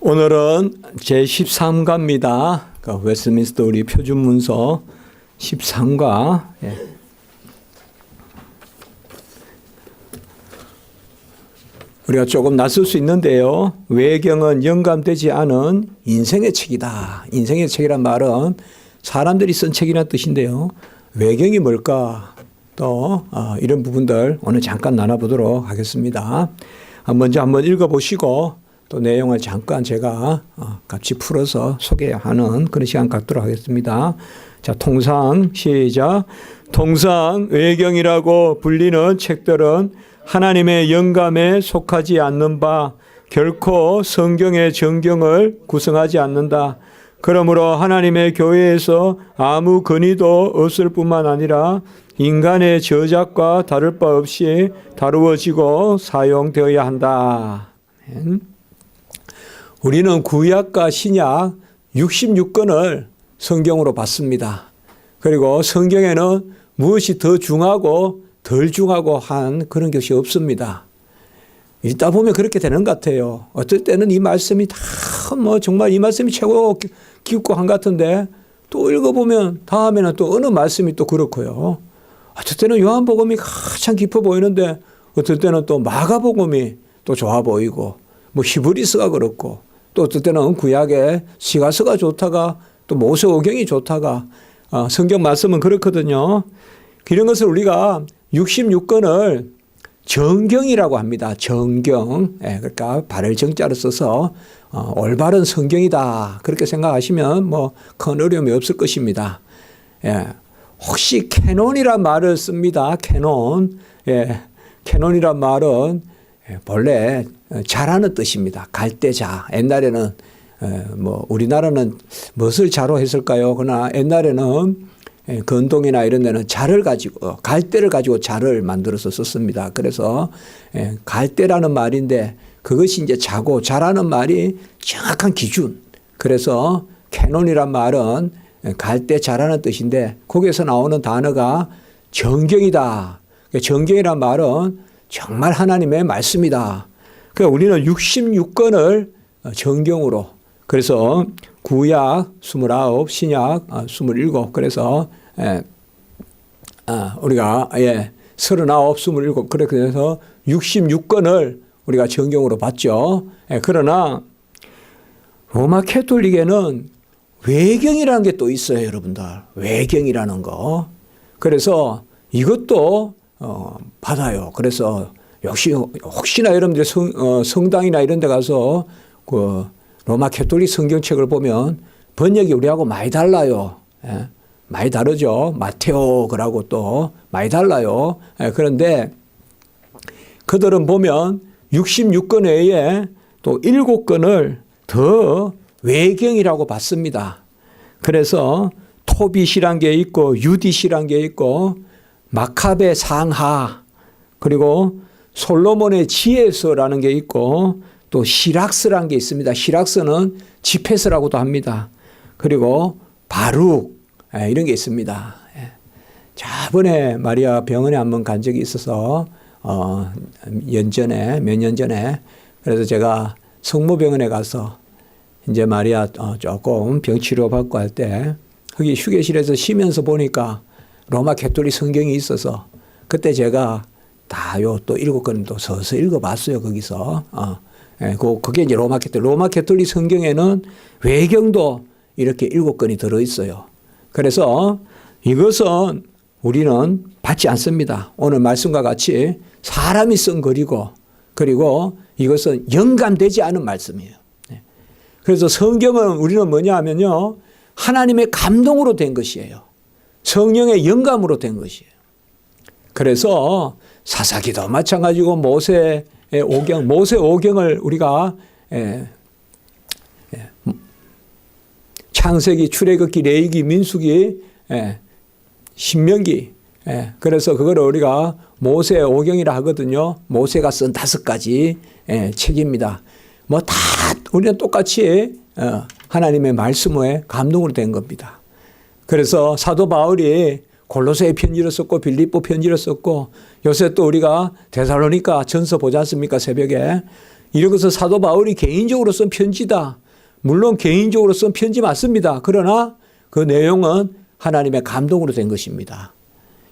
오늘은 제13과입니다. 웨스트민스터 우리 표준문서 13과. 우리가 조금 낯설 수 있는데요. 외경은 영감되지 않은 인생의 책이다. 인생의 책이란 말은 사람들이 쓴 책이라는 뜻인데요. 외경이 뭘까? 또 이런 부분들 오늘 잠깐 나눠보도록 하겠습니다. 먼저 한번 읽어보시고 또 내용을 잠깐 제가 같이 풀어서 소개하는 그런 시간 갖도록 하겠습니다. 자, 통상 시작. 통상 외경이라고 불리는 책들은 하나님의 영감에 속하지 않는 바 결코 성경의 정경을 구성하지 않는다. 그러므로 하나님의 교회에서 아무 건의도 없을 뿐만 아니라 인간의 저작과 다를 바 없이 다루어지고 사용되어야 한다. 우리는 구약과 신약 66권을 성경으로 봤습니다. 그리고 성경에는 무엇이 더 중하고 덜 중하고 한 그런 것이 없습니다. 읽다 보면 그렇게 되는 것 같아요. 어떨 때는 이 말씀이 다 정말 이 말씀이 최고 깊고 한 것 같은데 또 읽어보면 다음에는 또 어느 말씀이 또 그렇고요. 어떨 때는 요한복음이 가장 깊어 보이는데 어떨 때는 또 마가복음이 또 좋아 보이고 히브리서가 그렇고 또 어떨 때는 구약의 시가서가 좋다가 또 모세오경이 좋다가 성경 말씀은 그렇거든요. 이런 것을 우리가 66권을 정경이라고 합니다. 정경. 그러니까 발을 정자로 써서 올바른 성경이다. 그렇게 생각하시면 큰 어려움이 없을 것입니다. 혹시 캐논이란 말을 씁니다. 캐논. 캐논이란 말은 본래 자라는 뜻입니다. 갈대자. 옛날에는 우리나라는 무엇을 자로 했을까요? 그러나 옛날에는 건동이나 이런 데는 자를 가지고 갈대를 가지고 자를 만들어서 썼습니다. 그래서 갈대라는 말인데 그것이 이제 자고 자라는 말이 정확한 기준. 그래서 캐논이란 말은 갈대 자라는 뜻인데 거기에서 나오는 단어가 정경이다. 정경이란 말은 정말 하나님의 말씀이다. 그러니까 우리는 66권을 정경으로 그래서 구약 29, 신약 27 그래서 우리가 39, 27 그렇게 해서 66권을 우리가 정경으로 봤죠. 그러나 로마 캐톨릭에는 외경이라는 게 또 있어요, 여러분들. 외경이라는 거. 그래서 이것도 받아요. 그래서 역시 혹시나 여러분들이 성당이나 이런 데 가서 로마 캐톨릭 성경책을 보면 번역이 우리하고 많이 달라요. 많이 다르죠. 마테오그라고 또 많이 달라요. 그런데 그들은 보면 66권 외에 또 7권을 더 외경이라고 봤습니다. 그래서 토빗이란 게 있고 유딧이란 게 있고 마카베 상하 그리고 솔로몬의 지혜서라는 게 있고 또 시락스라는 게 있습니다. 시락스는 지페스라고도 합니다. 그리고 바룩 이런 게 있습니다. 저번에 마리아 병원에 한번 간 적이 있어서 몇 년 전에 그래서 제가 성모병원에 가서 이제 마리아 조금 병 치료 받고 할 때 거기 휴게실에서 쉬면서 보니까 로마 캐톨릭 성경이 있어서 그때 제가 다 또 7권 또 서서 읽어봤어요. 거기서. 그게 이제 로마 캐톨릭 성경에는 외경도 이렇게 7권이 들어있어요. 그래서 이것은 우리는 받지 않습니다. 오늘 말씀과 같이 사람이 쓴 글이고 그리고 이것은 영감되지 않은 말씀이에요. 그래서 성경은 우리는 뭐냐 하면요. 하나님의 감동으로 된 것이에요. 성령의 영감으로 된 것이에요. 그래서 사사기도 마찬가지고 모세 오경을 우리가 창세기, 출애굽기, 레위기, 민수기, 신명기 그래서 그거를 우리가 모세 오경이라 하거든요. 모세가 쓴 5가지 책입니다. 다 우리는 똑같이 하나님의 말씀에 감동으로 된 겁니다. 그래서 사도 바울이 골로새 편지를 썼고 빌립보 편지를 썼고 요새 또 우리가 데살로니가 전서 보지 않습니까? 새벽에 이런 것은 사도 바울이 개인적으로 쓴 편지다. 물론 개인적으로 쓴 편지 맞습니다. 그러나 그 내용은 하나님의 감동으로 된 것입니다.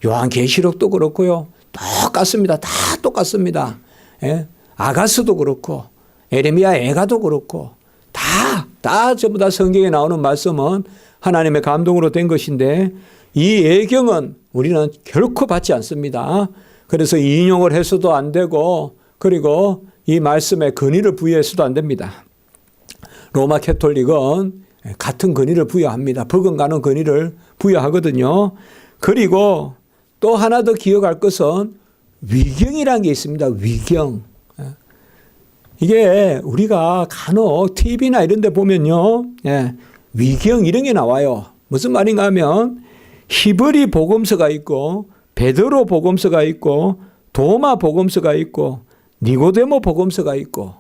요한계시록도 그렇고요. 똑같습니다. 다 똑같습니다. 예? 아가스도 그렇고 에레미야 애가도 그렇고 다 전부 다 성경에 나오는 말씀은 하나님의 감동으로 된 것인데 이 예경은 우리는 결코 받지 않습니다. 그래서 인용을 해서도 안 되고 그리고 이 말씀에 근위를 부여해서도 안 됩니다. 로마 캐톨릭은 같은 근위를 부여합니다. 버금가는 근위를 부여하거든요. 그리고 또 하나 더 기억할 것은 위경이라는 게 있습니다. 위경. 이게 우리가 간혹 TV나 이런 데 보면요. 위경 이런 게 나와요. 무슨 말인가 하면 히브리 복음서가 있고 베드로 복음서가 있고 도마 복음서가 있고 니고데모 복음서가 있고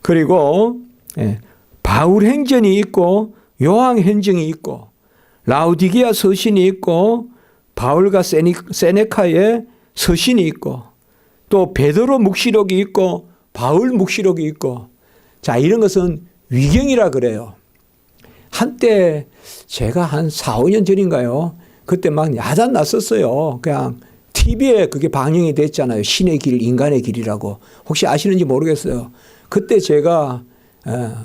그리고 바울 행전이 있고 요한 행정이 있고 라우디게아 서신이 있고 바울과 세네카의 서신이 있고 또 베드로 묵시록이 있고 바울 묵시록이 있고 자 이런 것은 위경이라 그래요. 한때 제가 한 4, 5년 전인가요? 그때 막 야단 났었어요. 그냥 TV에 그게 방영이 됐잖아요. 신의 길, 인간의 길이라고. 혹시 아시는지 모르겠어요. 그때 제가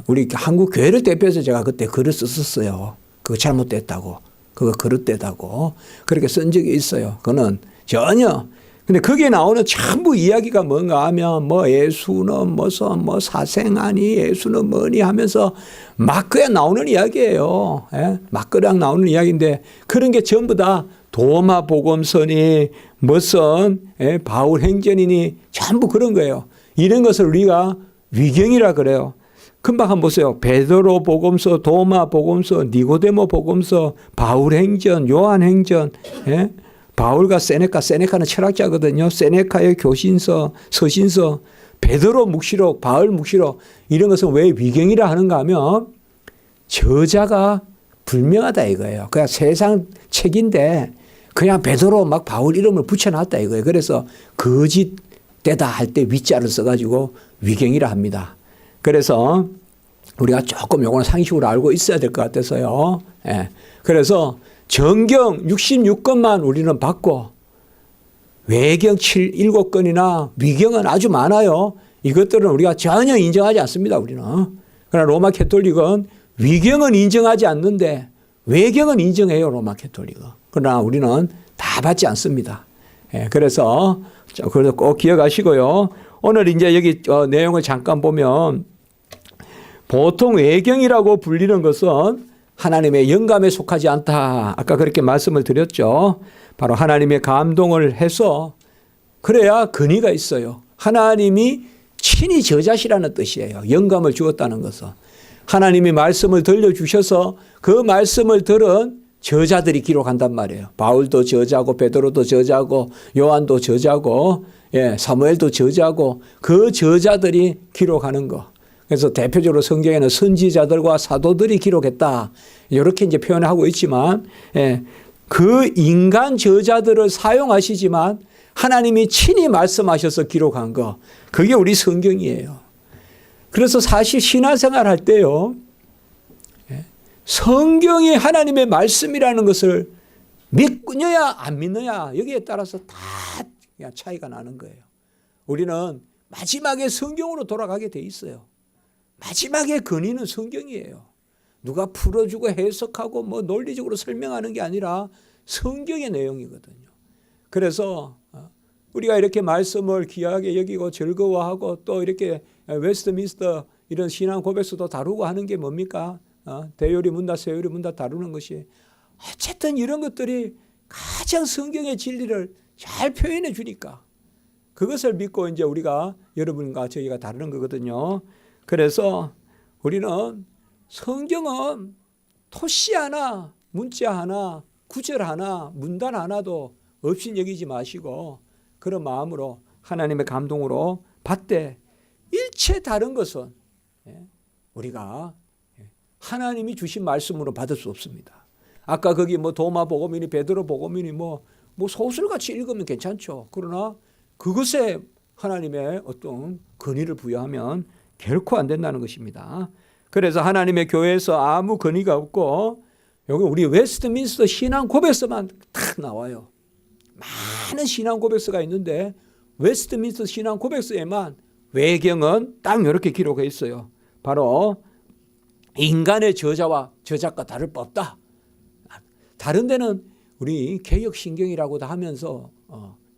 우리 한국 교회를 대표해서 제가 그때 글을 썼었어요. 그거 잘못됐다고. 그거 그릇되다고. 그렇게 쓴 적이 있어요. 그거는 전혀. 근데 거기에 나오는 전부 이야기가 뭔가 하면 뭐 예수는 무슨 뭐 사생아니 예수는 뭐니 하면서 막 그냥 나오는 이야기예요. 막 그냥 나오는 이야기인데 그런 게 전부 다 도마 복음서니 무슨 바울 행전이니 전부 그런 거예요. 이런 것을 우리가 위경이라 그래요. 금방 한번 보세요. 베드로 복음서, 도마 복음서, 니고데모 복음서, 바울 행전, 요한 행전, 바울과 세네카는 철학자거든요. 세네카의 교신서, 서신서, 베드로 묵시록, 바울 묵시록 이런 것은 왜 위경이라 하는가 하면 저자가 불명하다 이거예요. 그냥 세상 책인데 그냥 베드로 막 바울 이름을 붙여놨다 이거예요. 그래서 거짓되다 할 때 위자를 써가지고 위경이라 합니다. 그래서 우리가 조금 요거는 상식으로 알고 있어야 될 것 같아서요. 그래서 정경 66권만 우리는 받고 외경 7권이나 위경은 아주 많아요. 이것들은 우리가 전혀 인정하지 않습니다. 우리는. 그러나 로마 캐톨릭은 위경은 인정하지 않는데 외경은 인정해요. 로마 캐톨릭은. 그러나 우리는 다 받지 않습니다. 그래서 꼭 기억하시고요. 오늘 이제 여기 내용을 잠깐 보면 보통 외경이라고 불리는 것은 하나님의 영감에 속하지 않다. 아까 그렇게 말씀을 드렸죠. 바로 하나님의 감동을 해서 그래야 근위가 있어요. 하나님이 친히 저자시라는 뜻이에요. 영감을 주었다는 것은. 하나님이 말씀을 들려주셔서 그 말씀을 들은 저자들이 기록한단 말이에요. 바울도 저자고 베드로도 저자고 요한도 저자고 사무엘도 저자고 그 저자들이 기록하는 거. 그래서 대표적으로 성경에는 선지자들과 사도들이 기록했다. 이렇게 이제 표현하고 있지만 그 인간 저자들을 사용하시지만 하나님이 친히 말씀하셔서 기록한 거. 그게 우리 성경이에요. 그래서 사실 신앙생활 할 때요. 성경이 하나님의 말씀이라는 것을 믿느냐 안 믿느냐 여기에 따라서 다 차이가 나는 거예요. 우리는 마지막에 성경으로 돌아가게 돼 있어요. 마지막에 근위는 성경이에요. 누가 풀어주고 해석하고 뭐 논리적으로 설명하는 게 아니라 성경의 내용이거든요. 그래서 우리가 이렇게 말씀을 귀하게 여기고 즐거워하고 또 이렇게 웨스트민스터 이런 신앙 고백서도 다루고 하는 게 뭡니까? 대요리 문답, 세요리 문답 다루는 것이 어쨌든 이런 것들이 가장 성경의 진리를 잘 표현해 주니까 그것을 믿고 이제 우리가 여러분과 저희가 다루는 거거든요. 그래서 우리는 성경은 토시 하나, 문자 하나, 구절 하나, 문단 하나도 없이 여기지 마시고 그런 마음으로 하나님의 감동으로 받되 일체 다른 것은 우리가 하나님이 주신 말씀으로 받을 수 없습니다. 아까 거기 뭐 도마 복음이니 베드로 복음이니 뭐 소설같이 읽으면 괜찮죠. 그러나 그것에 하나님의 어떤 권위를 부여하면 결코 안 된다는 것입니다. 그래서 하나님의 교회에서 아무 권위가 없고 여기 우리 웨스트민스터 신앙 고백서만 딱 나와요. 많은 신앙 고백서가 있는데 웨스트민스터 신앙 고백서에만 외경은 딱 이렇게 기록해 있어요. 바로 인간의 저자와 저작과 다를 바 없다. 다른 데는 우리 개혁신경이라고도 하면서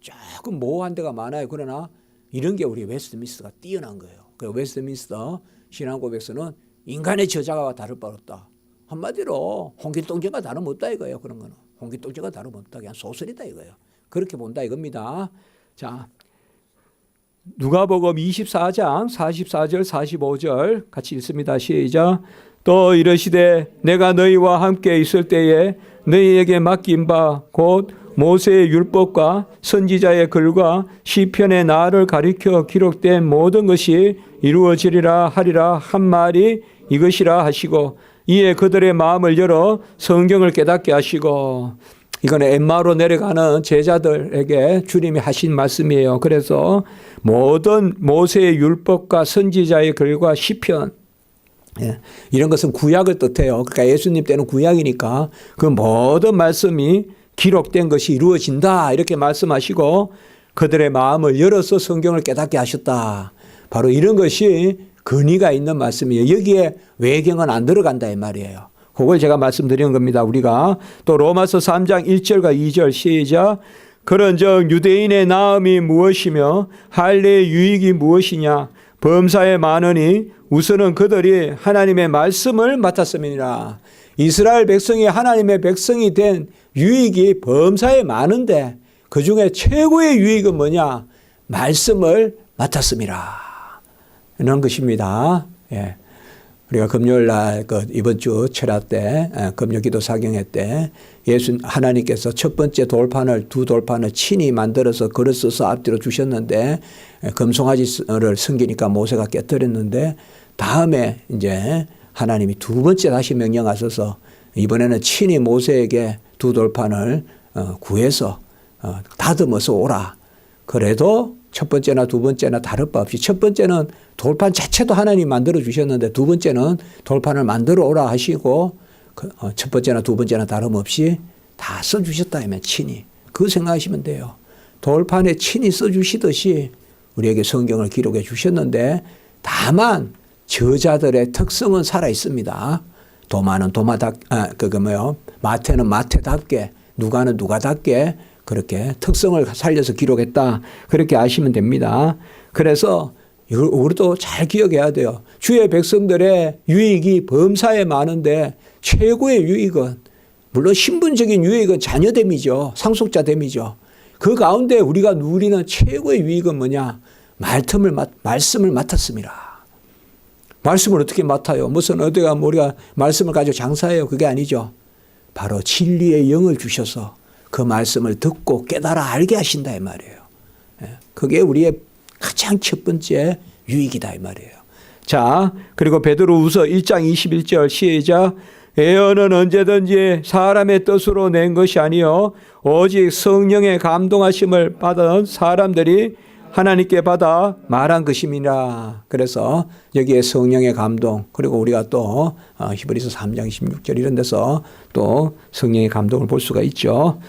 조금 모호한 데가 많아요. 그러나 이런 게 우리 웨스트민스터가 뛰어난 거예요. 그 웨스트민스터 신앙 고백서는 인간의 저자와 다를 바 없다. 한마디로 홍길동전과 다름없다 이거예요. 그런 거는 홍길동전과 다름없다. 그냥 소설이다 이거예요. 그렇게 본다 이겁니다. 자, 누가복음 24장 44절 45절 같이 읽습니다. 시작. 또 이르시되 내가 너희와 함께 있을 때에 너희에게 맡긴 바 곧 모세의 율법과 선지자의 글과 시편의 나를 가리켜 기록된 모든 것이 이루어지리라 하리라 한 말이 이것이라 하시고 이에 그들의 마음을 열어 성경을 깨닫게 하시고 이거는 엠마오로 내려가는 제자들에게 주님이 하신 말씀이에요. 그래서 모든 모세의 율법과 선지자의 글과 시편 이런 것은 구약을 뜻해요. 그러니까 예수님 때는 구약이니까 그 모든 말씀이 기록된 것이 이루어진다 이렇게 말씀하시고 그들의 마음을 열어서 성경을 깨닫게 하셨다. 바로 이런 것이 근위가 있는 말씀이에요. 여기에 외경은 안 들어간다 이 말이에요. 그걸 제가 말씀드리는 겁니다. 우리가 또 로마서 3장 1절과 2절 시작. 그런즉 유대인의 나음이 무엇이며 할례의 유익이 무엇이냐. 범사에 많으니 우선은 그들이 하나님의 말씀을 맡았음이니라. 이스라엘 백성이 하나님의 백성이 된 유익이 범사에 많은데 그중에 최고의 유익은 뭐냐. 말씀을 맡았음이라. 이런 것입니다. 예. 우리가 금요일 날 이번 주 철학 때 금요 기도 사경회 때 하나님께서 첫 번째 돌판을 두 돌판을 친히 만들어서 글을 써서 앞뒤로 주셨는데 금송아지를 섬기니까 모세가 깨뜨렸는데 다음에 이제 하나님이 두 번째 다시 명령하셔서 이번에는 친히 모세에게 두 돌판을 구해서 다듬어서 오라. 그래도 첫 번째나 두 번째나 다를 바 없이 첫 번째는 돌판 자체도 하나님 만들어 주셨는데 두 번째는 돌판을 만들어 오라 하시고 첫 번째나 두 번째나 다름없이 다 써주셨다 하면 친히 그 생각하시면 돼요. 돌판에 친히 써주시듯이 우리에게 성경을 기록해 주셨는데 다만 저자들의 특성은 살아 있습니다. 도마는 마태는 마태답게 누가는 누가답게 그렇게 특성을 살려서 기록했다. 그렇게 아시면 됩니다. 그래서 이걸 우리도 잘 기억해야 돼요. 주의 백성들의 유익이 범사에 많은데 최고의 유익은 물론 신분적인 유익은 자녀됨이죠. 상속자됨이죠. 그 가운데 우리가 누리는 최고의 유익은 뭐냐? 말씀을 맡았습니다. 말씀을 어떻게 맡아요? 무슨 어디가 우리가 말씀을 가지고 장사해요? 그게 아니죠. 바로 진리의 영을 주셔서 그 말씀을 듣고 깨달아 알게 하신다 이 말이에요. 그게 우리의 가장 첫 번째 유익이다 이 말이에요. 자, 그리고 베드로후서 1장 21절 시작. 예언은 언제든지 사람의 뜻으로 낸 것이 아니요 오직 성령의 감동하심을 받은 사람들이 하나님께 받아 말한 것임이라. 그래서 여기에 성령의 감동 그리고 우리가 또 히브리서 3장 16절 이런 데서 또 성령의 감동을 볼 수가 있죠.